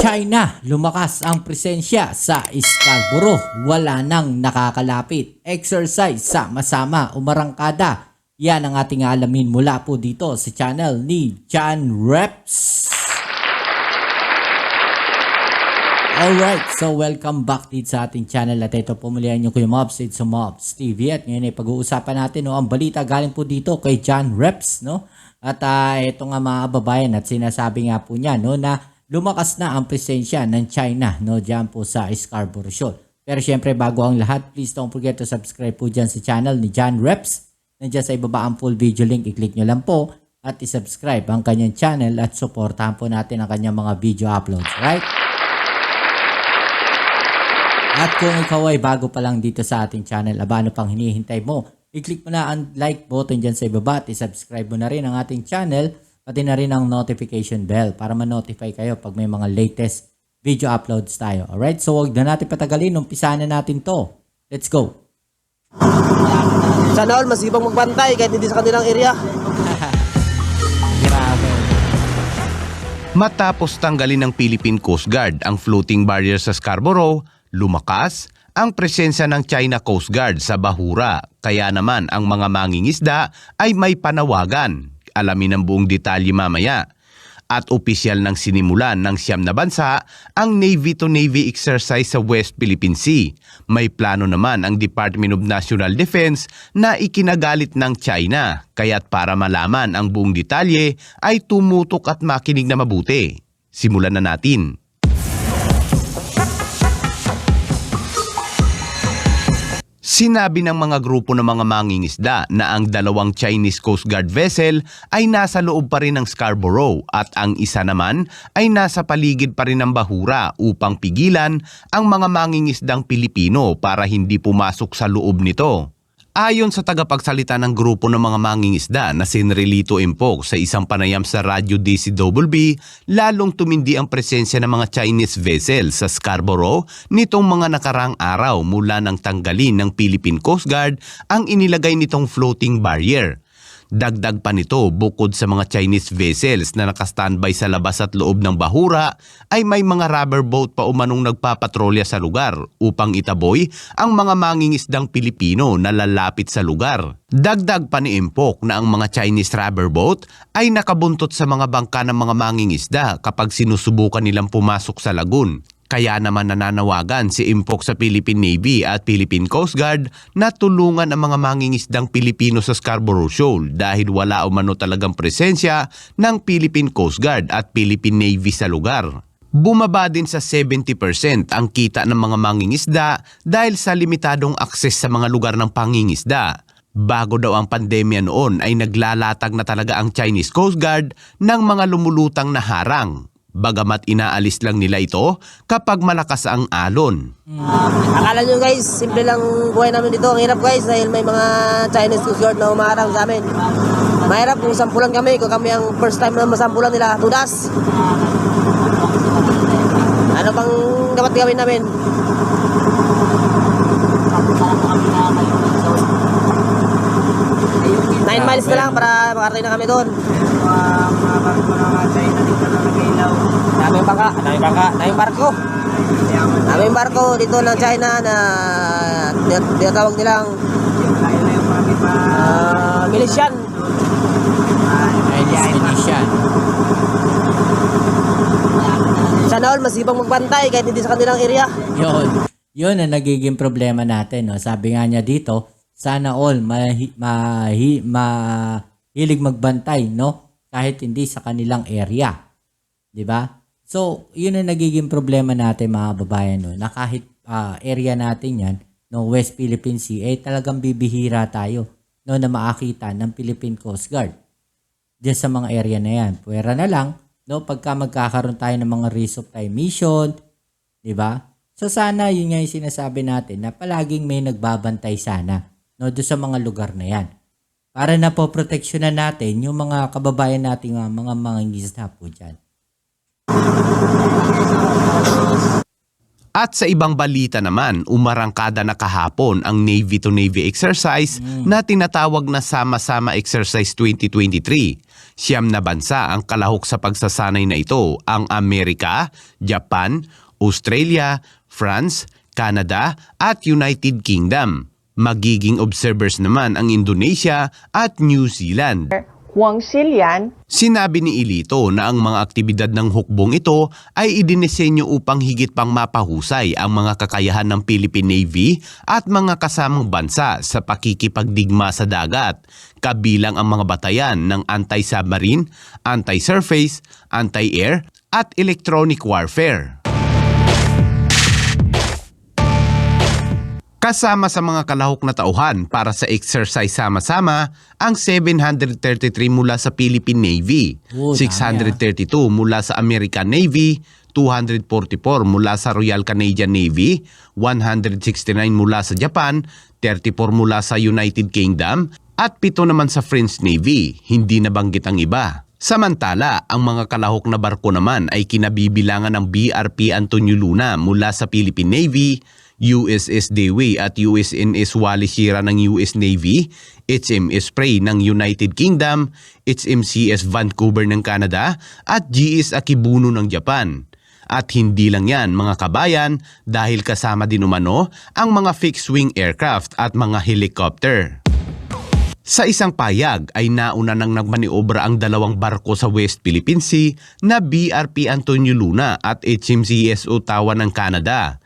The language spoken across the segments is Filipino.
China, lumakas ang presensya sa Scarborough. Wala nang nakakalapit. Exercise sama-sama umarangkada. Yan ang ating alamin mula po dito sa channel ni John Reps. Alright, so welcome back dito sa ating channel. At ito po muli ang Kuya Mobs, it's Mobs TV. At ngayon ay pag-uusapan natin ang balita galing po dito kay John Reps. At ito nga mga kababayan, at sinasabi nga po niya na lumakas na ang presensya ng China dyan po sa Scarborough Shoal. Pero syempre bago ang lahat, please don't forget to subscribe po dyan sa channel ni John Reps. Nandiyan sa ibaba ang full video link, i-click nyo lang po at i-subscribe ang kanyang channel at supportahan po natin ang kanyang mga video uploads, right? At kung ikaw ay bago pa lang dito sa ating channel, ano pang hinihintay mo? I-click mo na ang like button dyan sa ibaba at i-subscribe mo na rin ang ating channel, pati na rin ang notification bell para ma-notify kayo pag may mga latest video uploads tayo. Alright, so huwag na natin patagalin, umpisahan na natin to. Let's go! Sana all masibang magbantay kahit hindi sa kanilang area. Grabe. Matapos tanggalin ng Philippine Coast Guard ang floating barrier sa Scarborough, lumakas ang presensya ng China Coast Guard sa Bahura. Kaya naman ang mga mangingisda ay may panawagan. Alamin ang buong detalye mamaya. At opisyal nang sinimulan ng 9 na bansa ang Navy-to-Navy exercise sa West Philippine Sea. May plano naman ang Department of National Defense na ikinagalit ng China. Kaya't para malaman ang buong detalye ay tumutok at makinig na mabuti. Simulan na natin. Sinabi ng mga grupo ng mga mangingisda na ang dalawang Chinese Coast Guard vessel ay nasa loob pa rin ng Scarborough at ang isa naman ay nasa paligid pa rin ng Bahura upang pigilan ang mga mangingisdang Pilipino para hindi pumasok sa loob nito. Ayon sa tagapagsalita ng grupo ng mga mangingisda na si Enrelito Impok sa isang panayam sa Radyo DCWB, lalong tumindi ang presensya ng mga Chinese vessel sa Scarborough nitong mga nakarang araw mula nang tanggalin ng Philippine Coast Guard ang inilagay nitong floating barrier. Dagdag pa nito, bukod sa mga Chinese vessels na nakastandby sa labas at loob ng Bahura, ay may mga rubber boat pa umanong nagpapatrolya sa lugar upang itaboy ang mga mangingisdang Pilipino na lalapit sa lugar. Dagdag pa ni Impok na ang mga Chinese rubber boat ay nakabuntot sa mga bangka ng mga mangingisda kapag sinusubukan nilang pumasok sa lagoon. Kaya naman nananawagan si Impok sa Philippine Navy at Philippine Coast Guard na tulungan ang mga mangingisdang Pilipino sa Scarborough Shoal dahil wala umano talagang presensya ng Philippine Coast Guard at Philippine Navy sa lugar. Bumaba din sa 70% ang kita ng mga mangingisda dahil sa limitadong akses sa mga lugar ng pangingisda. Bago daw ang pandemya noon ay naglalatag na talaga ang Chinese Coast Guard ng mga lumulutang na harang. Bagamat inaalis lang nila ito kapag malakas ang alon. Akala nyo guys, simple lang buhay namin dito. Ang hirap guys dahil may mga Chinese Coast Guard na umaharang sa amin. Mahirap kung sampulan kami, kung kami ang first time na masampulan nila, tudas. Ano bang dapat gawin namin? Nine miles na lang para makarating na kami doon. Daming barko dito ng China na tinatawag nilang Militian. Militian. Sana all masibang magbantay kahit hindi sa kanilang area. Yun ang nagiging problema natin. Sabi nga niya dito, sana all mahilig magbantay kahit hindi sa kanilang area. 'Di ba? So, yun ang nagiging problema natin mga babayan na kahit area natin yan, West Philippine Sea, talagang bibihira tayo na makakita ng Philippine Coast Guard. Diyan sa mga area na yan. Puwera na lang, pagka magkakaroon tayo ng mga resupply mission, 'di ba? So sana yun nga yung sinasabi natin na palaging may nagbabantay sana doon sa mga lugar na yan. Para na po proteksyonan natin yung mga kababayan natin mga mangingisda po dyan. At sa ibang balita naman, umarangkada na kahapon ang Navy-to-Navy exercise na tinatawag na Sama-Sama Exercise 2023. Siyam na bansa ang kalahok sa pagsasanay na ito, ang Amerika, Japan, Australia, France, Canada at United Kingdom. Magiging observers naman ang Indonesia at New Zealand. Wang Xilian. Sinabi ni Ilito na ang mga aktibidad ng hukbong ito ay idinisenyo upang higit pang mapahusay ang mga kakayahan ng Philippine Navy at mga kasamang bansa sa pakikipagdigma sa dagat, kabilang ang mga batayan ng anti-submarine, anti-surface, anti-air at electronic warfare. Kasama sa mga kalahok na tauhan para sa exercise sama-sama ang 733 mula sa Philippine Navy, 632 mula sa American Navy, 244 mula sa Royal Canadian Navy, 169 mula sa Japan, 34 mula sa United Kingdom, at 7 naman sa French Navy, hindi nabanggit ang iba. Samantala, ang mga kalahok na barko naman ay kinabibilangan ng BRP Antonio Luna mula sa Philippine Navy, USS Dewey at USNS Wally Shira ng US Navy, HMS Prey ng United Kingdom, HMCS Vancouver ng Canada at GS Akibuno ng Japan. At hindi lang yan mga kabayan dahil kasama din umano ang mga fixed-wing aircraft at mga helicopter. Sa isang payag ay nauna nang nagmaniobra ang dalawang barko sa West Philippine Sea na BRP Antonio Luna at HMCS Ottawa ng Canada.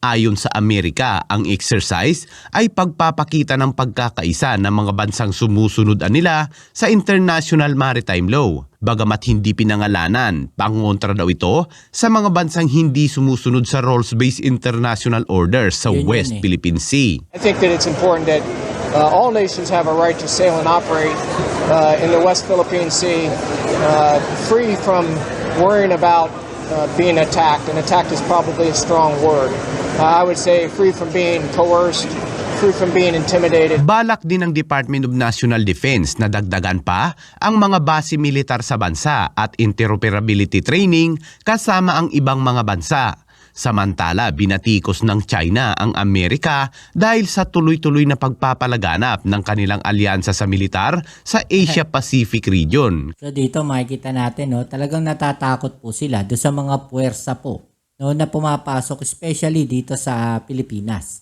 Ayon sa Amerika, ang exercise ay pagpapakita ng pagkakaisa ng mga bansang sumusunod nila sa International Maritime Law. Bagamat hindi pinangalanan, pangontra daw ito sa mga bansang hindi sumusunod sa rules-based international orders sa West Philippine Sea. I think that it's important that all nations have a right to sail and operate in the West Philippine Sea, free from worrying about being attacked, and attacked is probably a strong word. I would say free from being coerced, free from being intimidated. Balak din ng Department of National Defense na dagdagan pa ang mga base militar sa bansa at interoperability training kasama ang ibang mga bansa. Samantala, binatikos ng China ang Amerika dahil sa tuloy-tuloy na pagpapalaganap ng kanilang alyansa sa militar sa Asia-Pacific region. So dito makikita natin, no, talagang natatakot po sila do sa mga puwersa po, no, na pumapasok especially dito sa Pilipinas.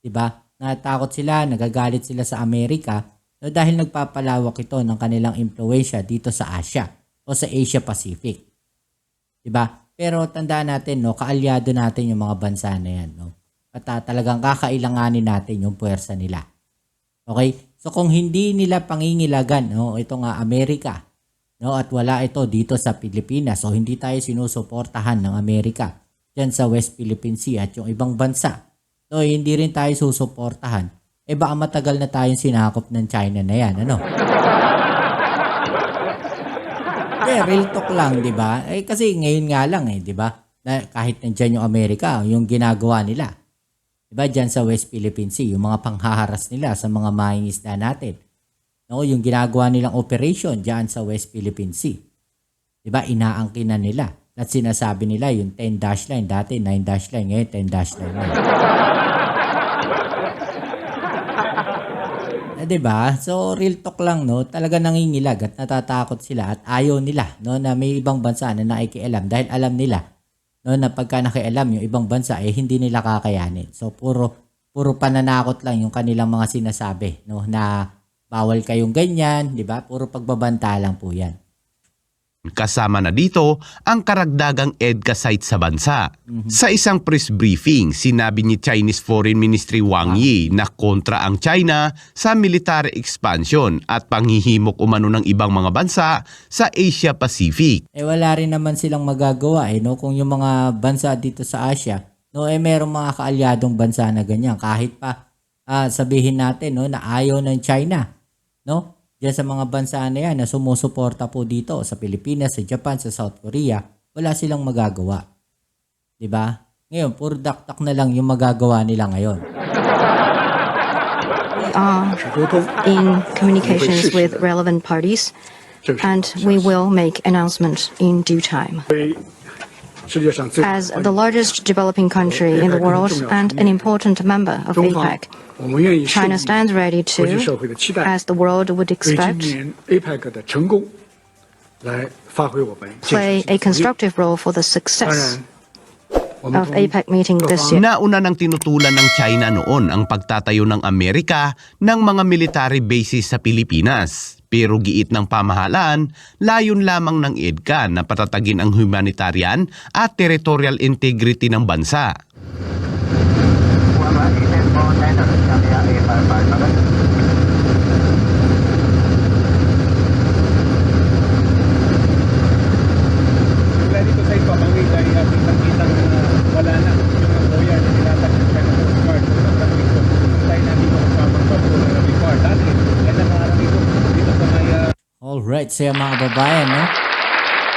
'Di ba? Natatakot sila, nagagalit sila sa Amerika, no, dahil nagpapalawak ito ng kanilang impluwensya dito sa Asia o sa Asia-Pacific. 'Di ba? Pero tandaan natin, no, kaalyado natin yung mga bansa na yan, no. At talagang kakailanganin natin yung puwersa nila. Okay? So kung hindi nila pangingilagan, no, ito nga Amerika, no, at wala ito dito sa Pilipinas, so hindi tayo sinusuportahan ng Amerika diyan sa West Philippine Sea at yung ibang bansa, so hindi rin tayo susuportahan, baka matagal na tayong sinakop ng China na yan, ano? Real talk lang, 'di ba? Kasi ngayon nga lang 'di ba? Na kahit nandiyan yung Amerika, yung ginagawa nila. 'Di ba? Diyan sa West Philippine Sea, yung mga panghaharas nila sa mga mangingisda natin. No, yung ginagawa nilang operation diyan sa West Philippine Sea. 'Di ba? Inaangkinan nila. At sinasabi nila yung 10 dash line, dati 9 dash line, ngayon 10 dash line na. Diba? So real talk lang, no, talaga nangingilag at natatakot sila at ayaw nila, no, na may ibang bansa na nakikialam dahil alam nila, no, na pagka nakialam yung ibang bansa hindi nila kakayanin. So puro pananakot lang yung kanilang mga sinasabi, no, na bawal kayong ganyan, di ba? Puro pagbabanta lang po yan. Kasama na dito ang karagdagang EDCA site sa bansa. Sa isang press briefing, sinabi ni Chinese Foreign Ministry Wang Yi na kontra ang China sa military expansion at panghihimok umano ng ibang mga bansa sa Asia Pacific. Wala rin naman silang magagawa, no, kung yung mga bansa dito sa Asia, no, merong mga kaalyadong bansa na ganyan. Kahit pa sabihin natin, no, na ayaw ng China, no, diyan sa mga bansa na yan na sumusuporta po dito sa Pilipinas, sa Japan, sa South Korea, wala silang magagawa. 'Di ba? Ngayon, puro daktak na lang yung magagawa nila ngayon. We are in communications with relevant parties and we will make announcements in due time. As the largest developing country in the world and an important member of APEC, China stands ready to, as the world would expect, play a constructive role for the success of APEC meeting this year. Nauna nang tinutulan ng China noon ang pagtatayo ng Amerika ng mga military bases sa Pilipinas. Pero giit ng pamahalaan, layon lamang ng EDCA na patatagin ang humanitarian at territorial integrity ng bansa. Dito sa ipamangit ay kitang-kitang wala na yung boya na nilatag ng China Coast Guard sa sobrang dito. Tayo na dito kasamang barko na nabikuar. Dati, yan ang mga dito sa may... Alright, so yung mga babayan, no?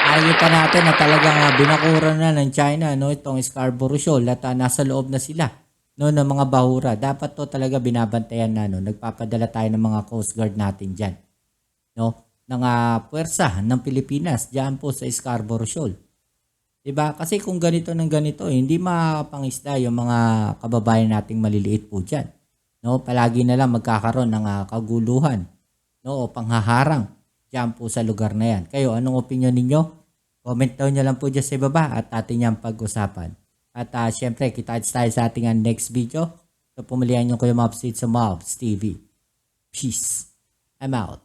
Nakikita natin na talagang binakuran na ng China, no? Itong Scarborough Shoal at nasa loob na sila, no? Ng mga bahura. Dapat to talaga binabantayan na, no? Nagpapadala tayo ng mga Coast Guard natin dyan, no? Ng puwersa ng Pilipinas dyan po sa Scarborough Shoal. Diba? Kasi kung ganito ng ganito, hindi makapangisda yung mga kababayan nating maliliit po dyan. No? Palagi na lang magkakaroon ng kaguluhan, no? O panghaharang dyan po sa lugar na yan. Kayo, anong opinion ninyo? Comment down nyo lang po dyan sa baba at atin yung pag-usapan. At syempre, kita tayo sa ating next video. So, pumilihan nyo kayo mga updates sa Mobs TV. Peace. I'm out.